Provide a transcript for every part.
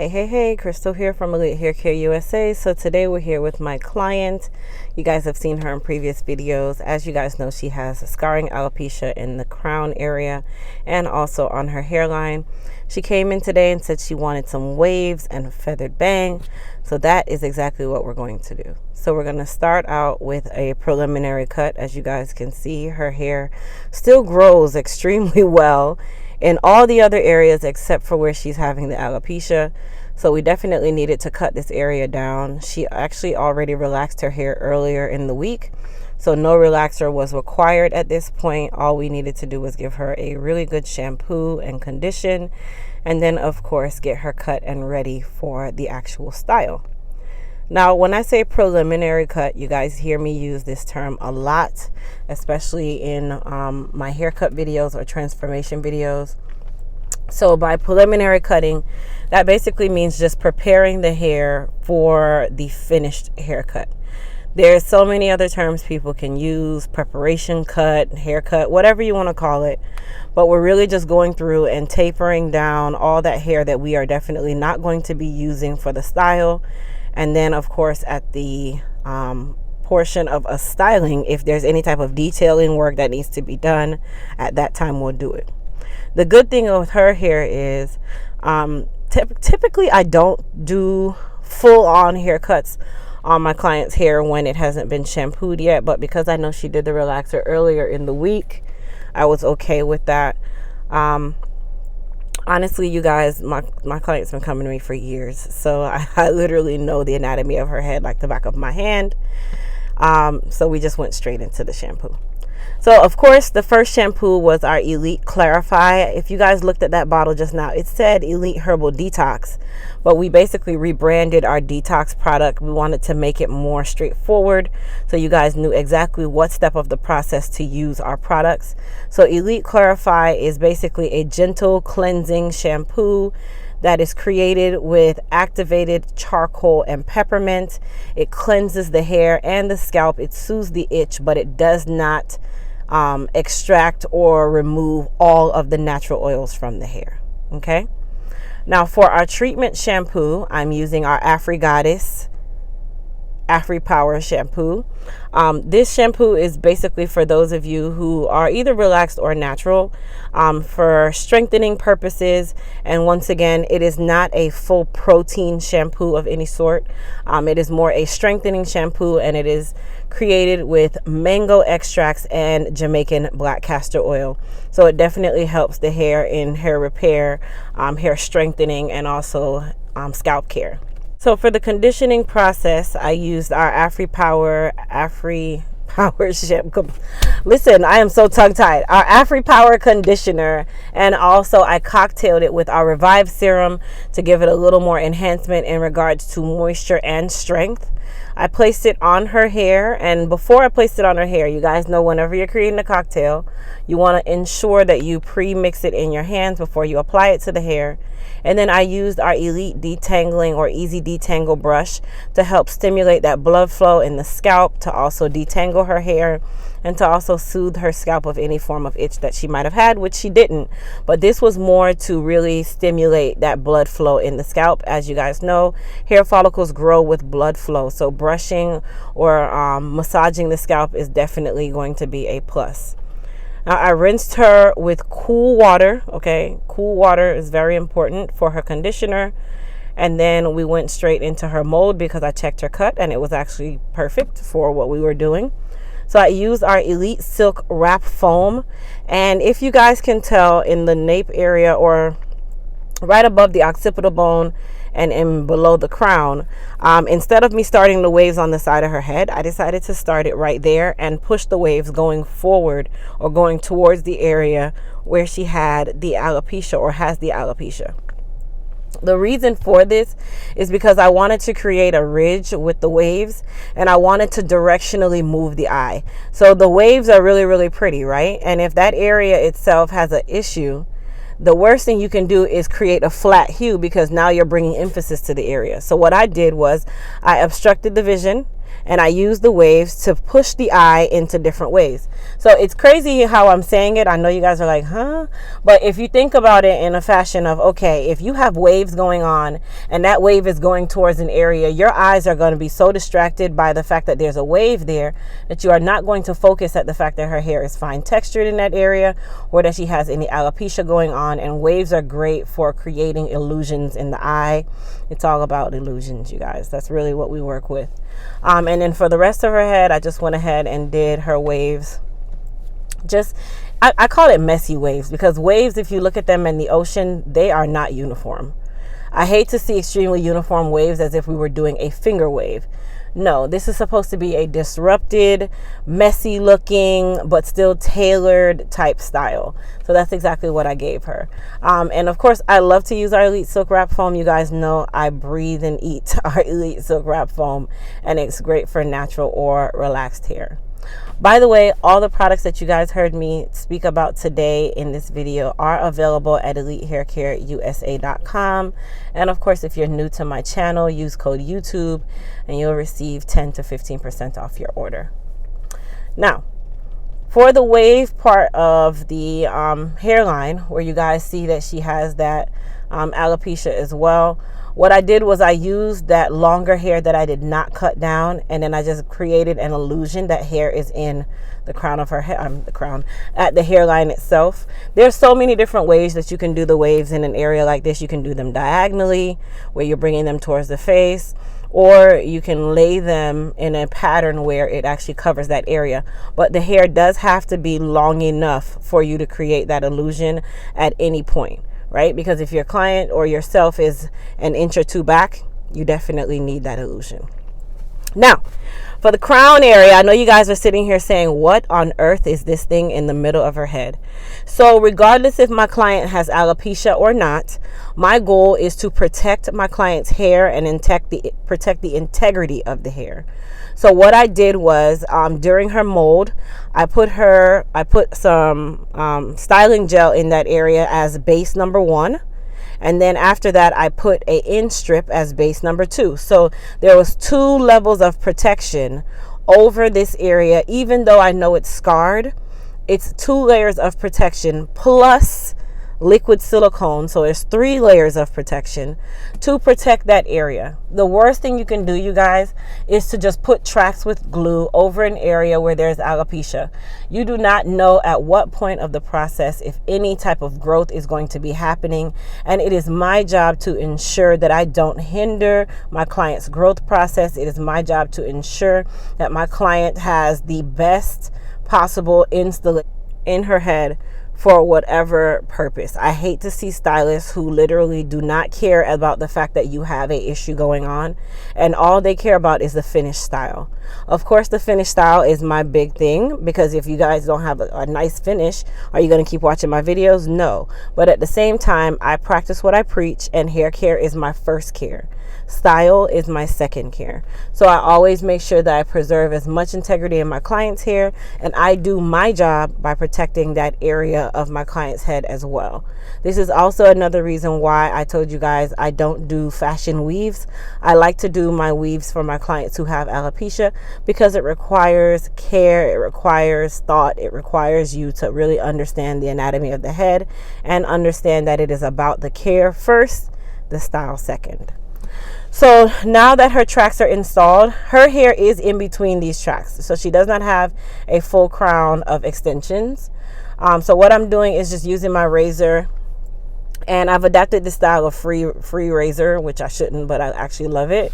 Hey, Crystal here from Elite Hair Care USA. So today we're here with my client. You guys have seen her in previous videos. As you guys know, she has scarring alopecia in the crown area and also on her hairline. She came in today and said she wanted some waves and a feathered bang. So that is exactly what we're going to do. So we're going to start out with a preliminary cut. As you guys can see, her hair still grows extremely well in all the other areas except for where she's having the alopecia. So we definitely needed to cut this area down. She actually already relaxed her hair earlier in the week, so no relaxer was required at this point. All we needed to do was give her a really good shampoo and condition, and then of course get her cut and ready for the actual style. Now, when I say preliminary cut, you guys hear me use this term a lot, especially in my haircut videos or transformation videos. So by preliminary cutting, that basically means just preparing the hair for the finished haircut. There's so many other terms people can use: preparation cut, haircut, whatever you want to call it. But we're really just going through and tapering down all that hair that we are definitely not going to be using for the style. And then, of course, at the portion of a styling, if there's any type of detailing work that needs to be done, at that time we'll do it. The good thing with her hair is typically I don't do full-on haircuts on my client's hair when it hasn't been shampooed yet. But because I know she did the relaxer earlier in the week, I was okay with that. Honestly, you guys, my client's been coming to me for years, so I literally know the anatomy of her head like the back of my hand. So we just went straight into the shampoo. So, of course, the first shampoo was our Elite Clarify. If you guys looked at that bottle just now, it said Elite Herbal Detox, but we basically rebranded our detox product. We wanted to make it more straightforward so you guys knew exactly what step of the process to use our products. So Elite Clarify is basically a gentle cleansing shampoo that is created with activated charcoal and peppermint. It cleanses the hair and the scalp. It soothes the itch, but it does not extract or remove all of the natural oils from the hair. Okay. Now for our treatment shampoo, I'm using our Afri Goddess Afri Power shampoo. This shampoo is basically for those of you who are either relaxed or natural, for strengthening purposes. And once again, it is not a full protein shampoo of any sort. It is more a strengthening shampoo, and it is created with mango extracts and Jamaican black castor oil. So it definitely helps the hair in hair repair, hair strengthening, and also scalp care. So for the conditioning process, I used our Afri Power shampoo. Listen, I am so tongue-tied. Our Afri Power conditioner, and also I cocktailed it with our Revive serum to give it a little more enhancement in regards to moisture and strength. I placed it on her hair, and before I placed it on her hair, you guys know whenever you're creating a cocktail, you want to ensure that you pre-mix it in your hands before you apply it to the hair. And then I used our Elite Detangling or Easy Detangle brush to help stimulate that blood flow in the scalp, to also detangle her hair, and to also soothe her scalp of any form of itch that she might have had, which she didn't. But this was more to really stimulate that blood flow in the scalp. As you guys know, hair follicles grow with blood flow, so brushing or massaging the scalp is definitely going to be a plus. Now, I rinsed her with cool water. Okay, cool water is very important for her conditioner. And then we went straight into her mold because I checked her cut and it was actually perfect for what we were doing. So I used our Elite Silk Wrap Foam. And if you guys can tell, in the nape area, or right above the occipital bone and in below the crown, instead of me starting the waves on the side of her head, I decided to start it right there and push the waves going forward or going towards the area where she had the alopecia or has the alopecia. The reason for this is because I wanted to create a ridge with the waves, and I wanted to directionally move the eye. So the waves are really, really pretty, right? And if that area itself has an issue, the worst thing you can do is create a flat hue, because now you're bringing emphasis to the area. So what I did was I obstructed the vision and I use the waves to push the eye into different ways. So it's crazy how I'm saying it. I know you guys are like, huh? But if you think about it in a fashion of, okay, if you have waves going on and that wave is going towards an area, your eyes are going to be so distracted by the fact that there's a wave there that you are not going to focus at the fact that her hair is fine textured in that area or that she has any alopecia going on. And waves are great for creating illusions in the eye. It's all about illusions, you guys. That's really what we work with. And then for the rest of her head, I just went ahead and did her waves. I call it messy waves, because waves, if you look at them in the ocean, they are not uniform. I hate to see extremely uniform waves as if we were doing a finger wave. No, this is supposed to be a disrupted, messy looking, but still tailored type style. So that's exactly what I gave her. And of course, I love to use our Elite Silk Wrap Foam. You guys know I breathe and eat our Elite Silk Wrap Foam, and it's great for natural or relaxed hair. By the way, all the products that you guys heard me speak about today in this video are available at EliteHairCareUSA.com. And of course, if you're new to my channel, use code YouTube and you'll receive 10 to 15% off your order. Now, for the wave part of the hairline, where you guys see that she has that alopecia as well, what I did was I used that longer hair that I did not cut down, and then I just created an illusion that hair is in the crown of her head, at the hairline itself. There's so many different ways that you can do the waves in an area like this. You can do them diagonally, where you're bringing them towards the face, or you can lay them in a pattern where it actually covers that area. But the hair does have to be long enough for you to create that illusion at any point, right? Because if your client or yourself is an inch or two back, you definitely need that illusion. Now, for the crown area, I know you guys are sitting here saying, what on earth is this thing in the middle of her head? So regardless if my client has alopecia or not, my goal is to protect my client's hair and protect the integrity of the hair. So what I did was, during her mold, I put some styling gel in that area as base number 1. And then after that, I put a in strip as base number 2. So there was 2 levels of protection over this area. Even though I know it's scarred, it's 2 layers of protection plus liquid silicone. So there's 3 layers of protection to protect that area. The worst thing you can do, you guys, is to just put tracks with glue over an area where there's alopecia. You do not know at what point of the process if any type of growth is going to be happening, and it is my job to ensure that I don't hinder my client's growth process. It is my job to ensure that my client has the best possible installation in her head for whatever purpose. I hate to see stylists who literally do not care about the fact that you have a issue going on, and all they care about is the finished style. Of course, the finished style is my big thing, because if you guys don't have a nice finish, are you going to keep watching my videos? No. But at the same time, I practice what I preach, and hair care is my first care. Style is my second care. So I always make sure that I preserve as much integrity in my client's hair, and I do my job by protecting that area of my client's head as well. This is also another reason why I told you guys I don't do fashion weaves. I like to do my weaves for my clients who have alopecia, because it requires care, it requires thought, it requires you to really understand the anatomy of the head and understand that it is about the care first, the style second. So now that her tracks are installed, her hair is in between these tracks. So she does not have a full crown of extensions. So what I'm doing is just using my razor, and I've adapted the style of free razor, which I shouldn't, but I actually love it.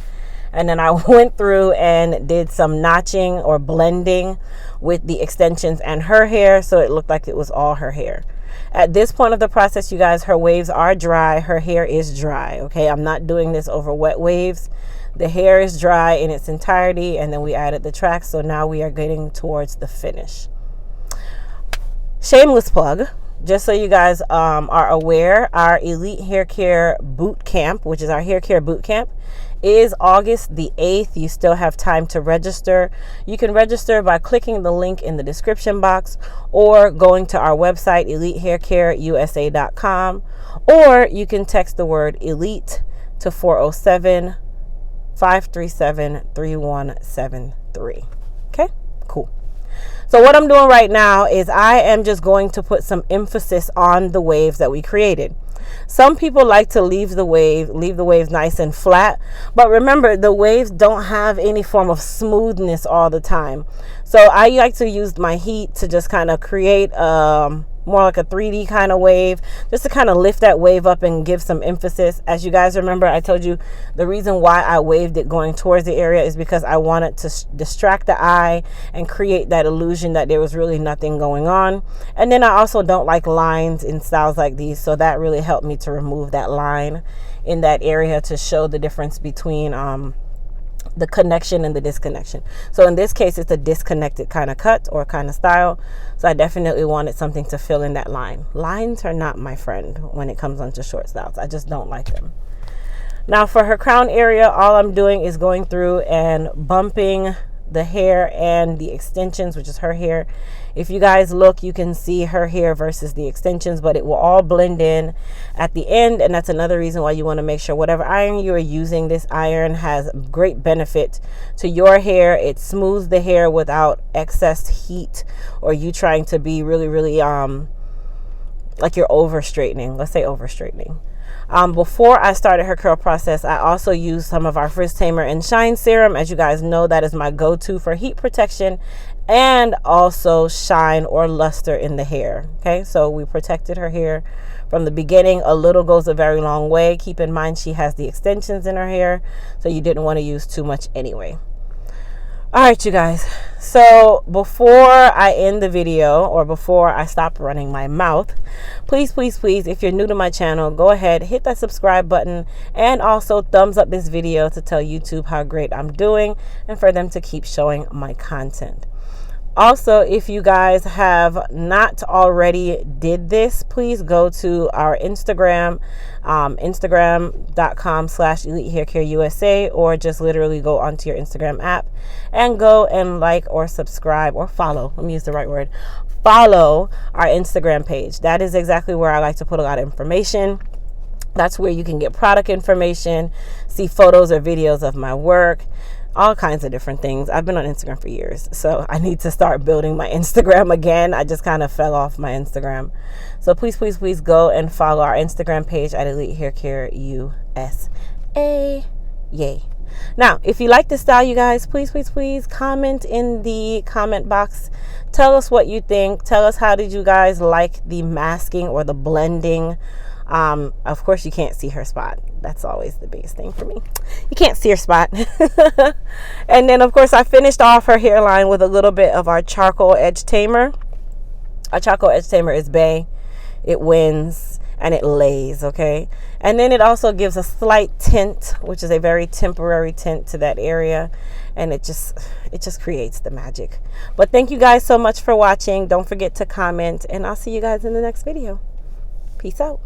And then I went through and did some notching or blending with the extensions and her hair, so it looked like it was all her hair. At this point of the process, you guys, her waves are dry. Her hair is dry, okay? I'm not doing this over wet waves. The hair is dry in its entirety, and then we added the tracks, so now we are getting towards the finish. Shameless plug, just so you guys are aware, our Elite Hair Care Boot Camp, which is our hair care boot camp, is August the 8th. You still have time to register. You can register by clicking the link in the description box or going to our website, EliteHairCareUSA.com, or you can text the word ELITE to 407-537-3173. 3. Okay, cool. So what I'm doing right now is I am just going to put some emphasis on the waves that we created. Some people like to leave the waves nice and flat, but remember, the waves don't have any form of smoothness all the time. So I like to use my heat to just kind of create more like a 3D kind of wave, just to kind of lift that wave up and give some emphasis. As you guys remember, I told you the reason why I waved it going towards the area is because I wanted to distract the eye and create that illusion that there was really nothing going on. And then I also don't like lines in styles like these, so that really helped me to remove that line in that area to show the difference between the connection and the disconnection. So in this case, it's a disconnected kind of cut or kind of style. So I definitely wanted something to fill in that line. Lines are not my friend when it comes onto short styles. I just don't like them. Now for her crown area, all I'm doing is going through and bumping the hair and the extensions, which is her hair. If you guys look, you can see her hair versus the extensions, but it will all blend in at the end. And that's another reason why you want to make sure whatever iron you are using, this iron has great benefit to your hair. It smooths the hair without excess heat or you trying to be really like you're over straightening. Let's say over straightening. Before I started her curl process, I also used some of our Frizz Tamer and Shine Serum. As you guys know, that is my go-to for heat protection and also shine or luster in the hair. Okay, so we protected her hair from the beginning. A little goes a very long way. Keep in mind she has the extensions in her hair, so you didn't want to use too much anyway. All right, you guys, so before I end the video or before I stop running my mouth, please, if you're new to my channel, go ahead, hit that subscribe button and also thumbs up this video to tell YouTube how great I'm doing and for them to keep showing my content. Also, if you guys have not already did this, please go to our Instagram, instagram.com/EliteHairCareUSA, or just literally go onto your Instagram app and go and like or subscribe or follow. Let me use the right word. Follow our Instagram page. That is exactly where I like to put a lot of information. That's where you can get product information, see photos or videos of my work, all kinds of different things. I've been on Instagram for years, so I need to start building my Instagram again. I just kind of fell off my Instagram. So please go and follow our Instagram page at Elite Hair Care USA. Yay. Now, if you like this style, you guys, please comment in the comment box. Tell us what you think. Tell us, how did you guys like the masking or the blending? Of course you can't see her spot. That's always the biggest thing for me. You can't see her spot. And then of course I finished off her hairline with a little bit of our charcoal edge tamer. Our charcoal edge tamer is Bay. It wins and it lays, okay? And then it also gives a slight tint, which is a very temporary tint to that area, and it just creates the magic. But thank you guys so much for watching. Don't forget to comment, and I'll see you guys in the next video. Peace out.